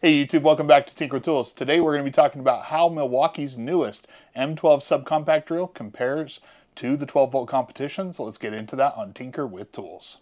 Hey YouTube, welcome back to Tinker Tools. Today we're going to be talking about how Milwaukee's newest M12 subcompact drill compares to the 12 volt competition. So let's get into that on Tinker with Tools.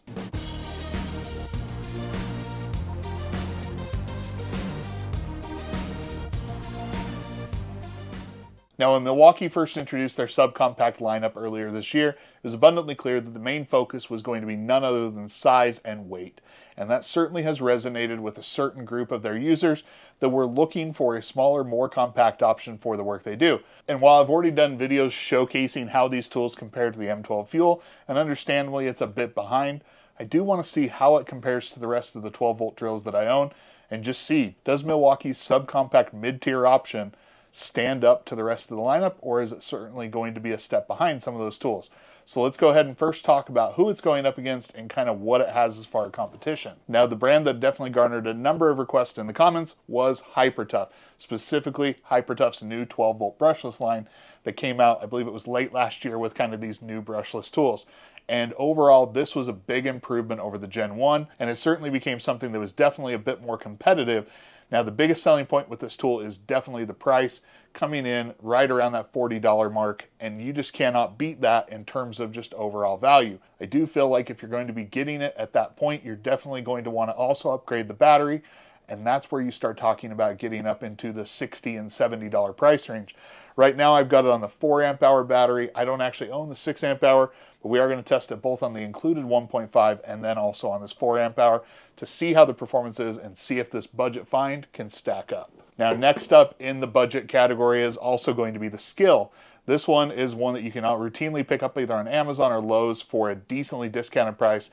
Now, when Milwaukee first introduced their subcompact lineup earlier this year, it was abundantly clear that the main focus was going to be none other than size and weight. And that certainly has resonated with a certain group of their users that were looking for a smaller, more compact option for the work they do. And while I've already done videos showcasing how these tools compare to the M12 Fuel, and understandably it's a bit behind, I do want to see how it compares to the rest of the 12 volt drills that I own, and just see, does Milwaukee's subcompact mid-tier option stand up to the rest of the lineup, or is it certainly going to be a step behind some of those tools? So let's go ahead and first talk about who it's going up against and kind of what it has as far as competition. Now, the brand that definitely garnered a number of requests in the comments was Hypertough, specifically Hypertough's new 12 volt brushless line that came out, I believe it was late last year, with kind of these new brushless tools. And overall, this was a big improvement over the Gen 1, and it certainly became something that was definitely a bit more competitive. Now, the biggest selling point with this tool is definitely the price, coming in right around that $40 mark, and you just cannot beat that in terms of just overall value. I do feel like if you're going to be getting it at that point, you're definitely going to want to also upgrade the battery, and that's where you start talking about getting up into the $60 and $70 price range. Right now, I've got it on the 4 amp hour battery. I don't actually own the 6 amp hour, but we are going to test it both on the included 1.5 and then also on this 4 amp hour to see how the performance is and see if this budget find can stack up. Now, next up in the budget category is also going to be the Skill. This one is one that you can routinely pick up either on Amazon or Lowe's for a decently discounted price.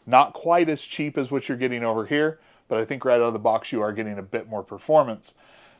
Not quite as cheap as what you're getting over here, but I think right out of the box you are getting a bit more performance.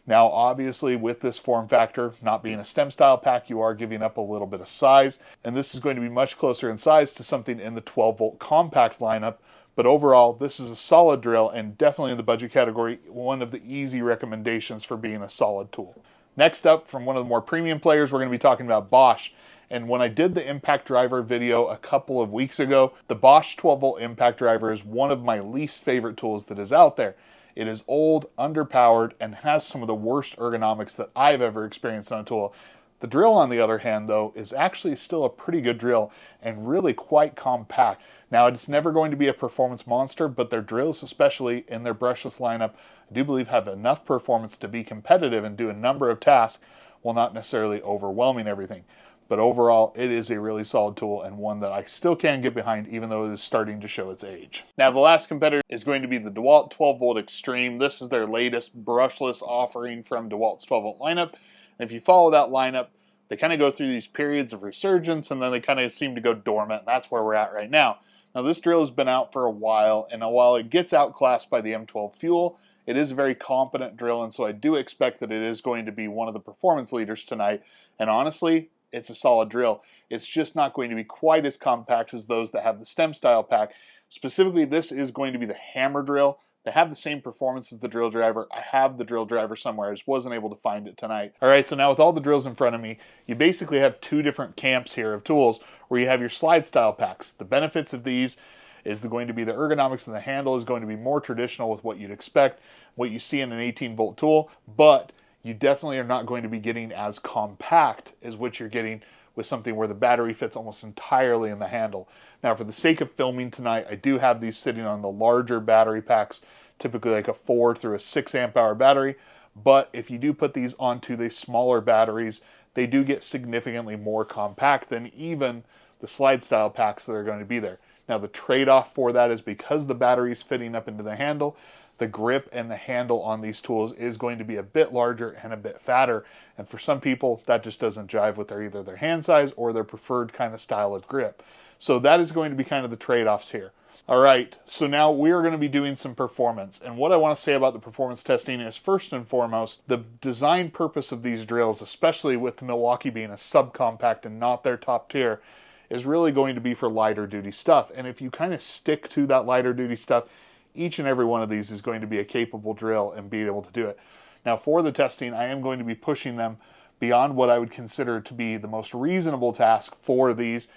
Now, obviously, with this form factor, not being a stem style pack, you are giving up a little bit of size, and this is going to be much closer in size to something in the 12 volt compact lineup. But overall, this is a solid drill, and definitely in the budget category, one of the easy recommendations for being a solid tool. Next up, from one of the more premium players, we're going to be talking about Bosch. And when I did the impact driver video a couple of weeks ago, the Bosch 12 volt impact driver is one of my least favorite tools that is out there. It is old, underpowered, and has some of the worst ergonomics that I've ever experienced on a tool. The drill, on the other hand, though, is actually still a pretty good drill and really quite compact. Now, it's never going to be a performance monster, but their drills, especially in their brushless lineup, I do believe have enough performance to be competitive and do a number of tasks while not necessarily overwhelming everything. But overall, it is a really solid tool and one that I still can get behind, even though it is starting to show its age. Now, the last competitor is going to be the DeWalt 12 volt Extreme. This is their latest brushless offering from DeWalt's 12 volt lineup. And if you follow that lineup, they kind of go through these periods of resurgence, and then they kind of seem to go dormant. That's where we're at right now. Now, this drill has been out for a while, and while it gets outclassed by the M12 Fuel, it is a very competent drill, and so I do expect that it is going to be one of the performance leaders tonight. And honestly, it's a solid drill. It's just not going to be quite as compact as those that have the stem style pack. Specifically, this is going to be the hammer drill. They have the same performance as the drill driver. I have the drill driver somewhere. I just wasn't able to find it tonight. All right, so now with all the drills in front of me, you basically have two different camps here of tools where you have your slide style packs. The benefits of these is going to be the ergonomics and the handle is going to be more traditional with what you'd expect, what you see in an 18 volt tool, but you definitely are not going to be getting as compact as what you're getting with something where the battery fits almost entirely in the handle. Now, for the sake of filming tonight, I do have these sitting on the larger battery packs, typically like a 4 through a 6 amp hour battery. But if you do put these onto the smaller batteries, they do get significantly more compact than even the slide style packs that are going to be there. Now, the trade-off for that is because the battery is fitting up into the handle, the grip and the handle on these tools is going to be a bit larger and a bit fatter. And for some people, that just doesn't jive with either their hand size or their preferred kind of style of grip. So that is going to be kind of the trade-offs here. All right, so now we are going to be doing some performance. And what I want to say about the performance testing is, first and foremost, the design purpose of these drills, especially with the Milwaukee being a subcompact and not their top tier, is really going to be for lighter duty stuff. And if you kind of stick to that lighter duty stuff, each and every one of these is going to be a capable drill and be able to do it. Now, for the testing, I am going to be pushing them beyond what I would consider to be the most reasonable task for these.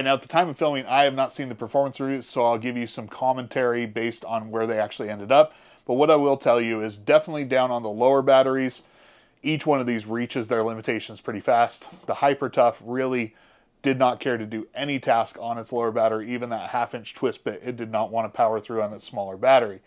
Now, at the time of filming, I have not seen the performance reviews, so I'll give you some commentary based on where they actually ended up. But what I will tell you is definitely down on the lower batteries, each one of these reaches their limitations pretty fast. The Hyper Tough really did not care to do any task on its lower battery. Even that half-inch twist bit, it did not want to power through on its smaller battery.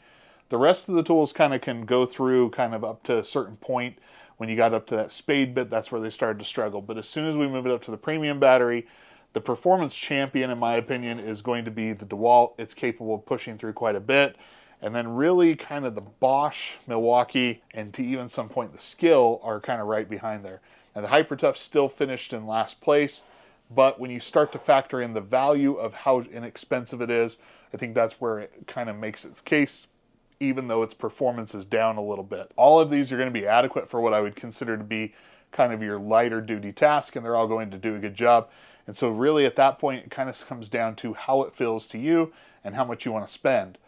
The rest of the tools kind of can go through kind of up to a certain point. When you got up to that spade bit, that's where they started to struggle. But as soon as we move it up to the premium battery, the performance champion, in my opinion, is going to be the DeWalt. It's capable of pushing through quite a bit. And then really kind of the Bosch, Milwaukee, and to even some point the Skill are kind of right behind there. Now the Hyper Tough still finished in last place, but when you start to factor in the value of how inexpensive it is, I think that's where it kind of makes its case, even though its performance is down a little bit. All of these are going to be adequate for what I would consider to be kind of your lighter duty task, and they're all going to do a good job. And so really at that point, it kind of comes down to how it feels to you and how much you want to spend.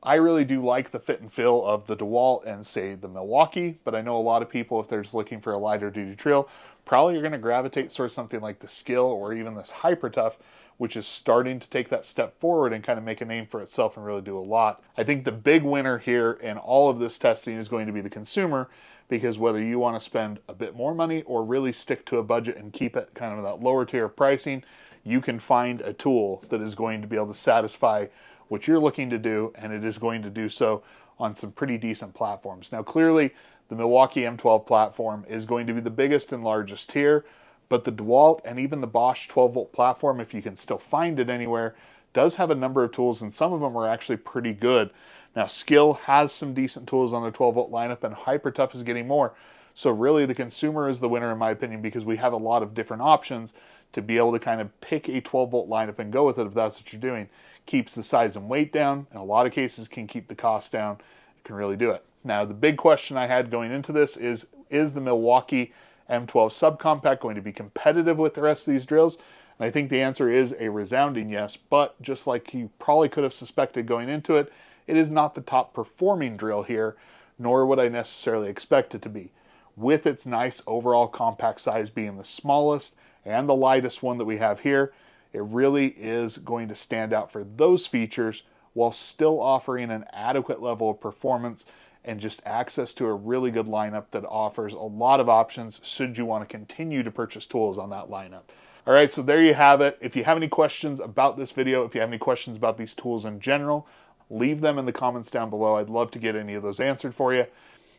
I really do like the fit and feel of the DeWalt and, say, the Milwaukee, but I know a lot of people, if they're just looking for a lighter duty drill, probably are going to gravitate towards something like the Skill or even this Hyper Tough, which is starting to take that step forward and kind of make a name for itself and really do a lot. I think the big winner here in all of this testing is going to be the consumer, because whether you want to spend a bit more money or really stick to a budget and keep it kind of that lower tier pricing, you can find a tool that is going to be able to satisfy what you're looking to do, and it is going to do so on some pretty decent platforms. Now, clearly, the Milwaukee M12 platform is going to be the biggest and largest here, but the DeWalt and even the Bosch 12-volt platform, if you can still find it anywhere, does have a number of tools, and some of them are actually pretty good. Now, Skill has some decent tools on their 12-volt lineup, and Hyper Tough is getting more. So really, the consumer is the winner, in my opinion, because we have a lot of different options to be able to kind of pick a 12-volt lineup and go with it if that's what you're doing. Keeps the size and weight down, in a lot of cases can keep the cost down. It can really do it. Now, the big question I had going into this is the Milwaukee M12 Subcompact going to be competitive with the rest of these drills? And I think the answer is a resounding yes, but just like you probably could have suspected going into it, it is not the top performing drill here, nor would I necessarily expect it to be. With its nice overall compact size being the smallest and the lightest one that we have here, it really is going to stand out for those features while still offering an adequate level of performance and just access to a really good lineup that offers a lot of options should you want to continue to purchase tools on that lineup. All right, so there you have it. If you have any questions about this video, if you have any questions about these tools in general, leave them in the comments down below. I'd love to get any of those answered for you.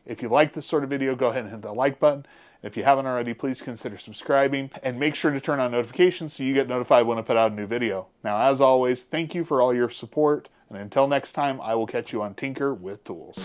If you like this sort of video, go ahead and hit the like button. If you haven't already, please consider subscribing and make sure to turn on notifications so you get notified when I put out a new video. Now, as always, thank you for all your support, and until next time, I will catch you on Tinker with Tools.